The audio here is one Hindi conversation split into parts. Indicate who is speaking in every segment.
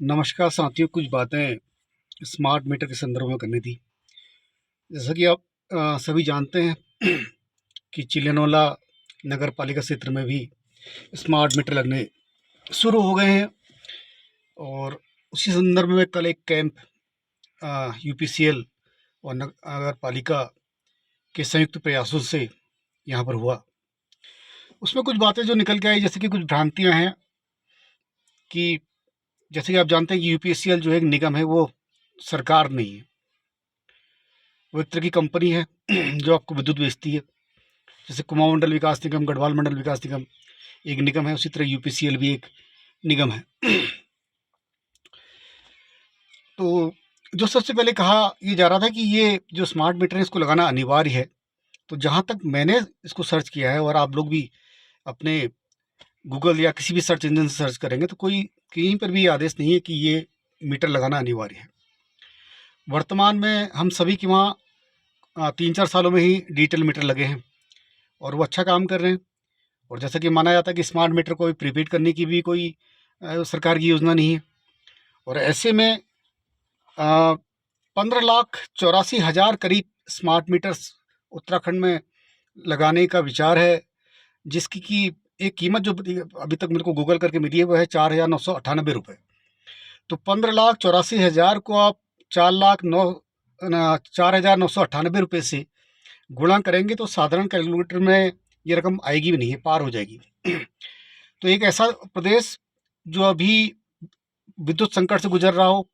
Speaker 1: नमस्कार साथियों, कुछ बातें स्मार्ट मीटर के संदर्भ में करनी थी। जैसा कि आप सभी जानते हैं कि चिलियनवाला नगर पालिका क्षेत्र में भी स्मार्ट मीटर लगने शुरू हो गए हैं और उसी संदर्भ में कल एक कैंप यूपीसीएल और नगर पालिका के संयुक्त प्रयासों से यहाँ पर हुआ। उसमें कुछ बातें जो निकल के आई, जैसे कि कुछ भ्रांतियाँ हैं कि जैसे कि आप जानते हैं कि यूपीसीएल जो है एक निगम है, वो सरकार नहीं है। वो एक तरह की कंपनी है जो आपको विद्युत बेचती है। जैसे कुमाऊं मंडल विकास निगम, गढ़वाल मंडल विकास निगम एक निगम है, उसी तरह यूपीसीएल भी एक निगम है। तो जो सबसे पहले कहा ये जा रहा था कि ये जो स्मार्ट मीटर है इसको लगाना अनिवार्य है। तो जहाँ तक मैंने इसको सर्च किया है, और आप लोग भी अपने गूगल या किसी भी सर्च इंजन से सर्च करेंगे, तो कोई कहीं पर भी आदेश नहीं है कि ये मीटर लगाना अनिवार्य है। वर्तमान में हम सभी के वहाँ 3-4 सालों में ही डिजिटल मीटर लगे हैं और वो अच्छा काम कर रहे हैं। और जैसा कि माना जाता है कि स्मार्ट मीटर को प्रीपेड करने की भी कोई सरकार की योजना नहीं है। और ऐसे में 15,84,000 करीब स्मार्ट मीटर्स उत्तराखंड में लगाने का विचार है, जिसकी की एक कीमत जो अभी तक मेरे को गूगल करके मिली है वो है 4,998 रुपये। तो 15,84,000 को आप 4,0998 रुपये से गुणा करेंगे तो साधारण कैलकुलेटर में ये रकम आएगी भी नहीं है, पार हो जाएगी। तो एक ऐसा प्रदेश जो अभी विद्युत संकट से गुजर रहा हो,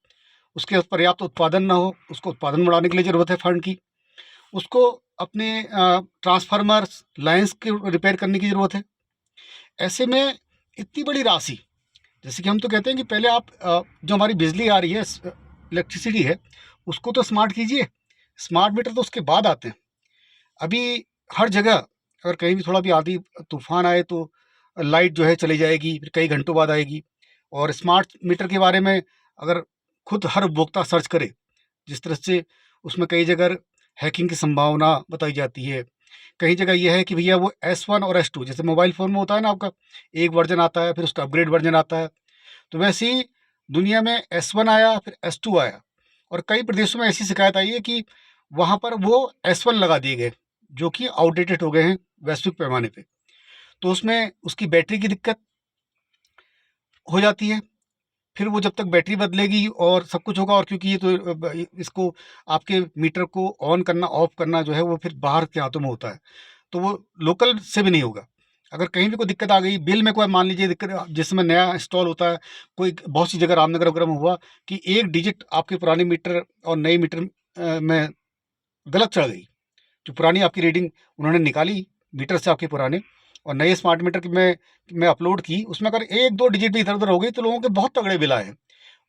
Speaker 1: उसके पर्याप्त उत्पादन ना हो, उसको उत्पादन बढ़ाने के लिए ज़रूरत है फंड की, उसको अपने ट्रांसफार्मर्स लाइन्स के रिपेयर करने की ज़रूरत है। ऐसे में इतनी बड़ी राशि, जैसे कि हम तो कहते हैं कि पहले आप जो हमारी बिजली आ रही है, इलेक्ट्रिसिटी है, उसको तो स्मार्ट कीजिए। स्मार्ट मीटर तो उसके बाद आते हैं। अभी हर जगह अगर कहीं भी थोड़ा भी आंधी तूफान आए तो लाइट जो है चली जाएगी, फिर कई घंटों बाद आएगी। और स्मार्ट मीटर के बारे में अगर खुद हर उपभोक्ता सर्च करे, जिस तरह से उसमें कई जगह हैकिंग की संभावना बताई जाती है। कई जगह यह है कि भैया वो S1 और S2, जैसे मोबाइल फ़ोन में होता है ना, आपका एक वर्जन आता है फिर उसका अपग्रेड वर्जन आता है, तो वैसे ही दुनिया में S1 आया फिर S2 आया। और कई प्रदेशों में ऐसी शिकायत आई है कि वहाँ पर वो S1 लगा दिए गए, जो कि आउटडेटेड हो गए हैं वैश्विक पैमाने पे। तो उसमें उसकी बैटरी की दिक्कत हो जाती है। फिर वो जब तक बैटरी बदलेगी और सब कुछ होगा, और क्योंकि ये तो इसको आपके मीटर को ऑन करना ऑफ करना जो है वो फिर बाहर के हाथों में होता है, तो वो लोकल से भी नहीं होगा। अगर कहीं भी कोई दिक्कत आ गई, बिल में कोई मान लीजिए दिक्कत, जिस समय नया इंस्टॉल होता है, कोई बहुत सी जगह रामनगर वगैरह में हुआ कि एक डिजिट आपके पुराने मीटर और नए मीटर में गलत चढ़ गई। जो पुरानी आपकी रीडिंग उन्होंने निकाली मीटर से आपके पुराने, और नए स्मार्ट मीटर की मैं अपलोड की, उसमें अगर एक दो डिजिट भी इधर उधर हो गई तो लोगों के बहुत तगड़े बिल आए हैं।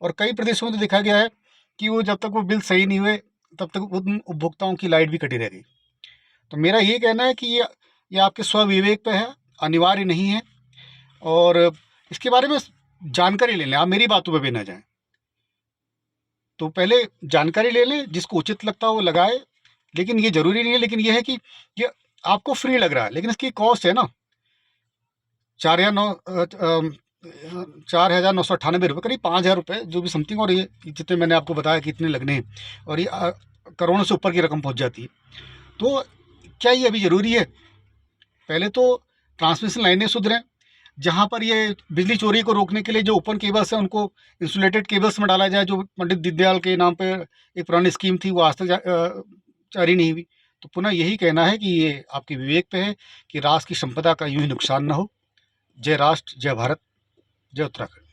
Speaker 1: और कई प्रदेशों में तो देखा गया है कि वो जब तक वो बिल सही नहीं हुए तब तक उन उपभोक्ताओं की लाइट भी कटी रह गई। तो मेरा ये कहना है कि ये आपके स्वविवेक पे है, अनिवार्य नहीं है। और इसके बारे में जानकारी ले लें, आप मेरी बातों पे भी ना जाएं। तो पहले जानकारी ले लें, जिसको उचित लगता हो वो लगाए। लेकिन ये ज़रूरी नहीं है, लेकिन ये है कि ये आपको फ्री लग रहा है, लेकिन इसकी कॉस्ट है ना 4,998 रुपये, करीब 5,000 रुपये जो भी समथिंग। और ये जितने मैंने आपको बताया कि इतने लगने हैं, और ये करोड़ों से ऊपर की रकम पहुंच जाती है। तो क्या ये अभी ज़रूरी है? पहले तो ट्रांसमिशन लाइनें सुधरें। जहाँ पर ये बिजली चोरी को रोकने के लिए जो ओपन केबल्स हैं उनको इंसुलेटेड केबल्स में डाला जाए, जो पंडित दीनदयाल के नाम पे एक पुरानी स्कीम थी, वो आज तक जारी नहीं हुई। तो पुनः यही कहना है कि ये आपके विवेक पे है कि राष्ट्र की संपदा का यूं ही नुकसान ना हो। जय राष्ट्र, जय भारत, जय उत्तराखंड।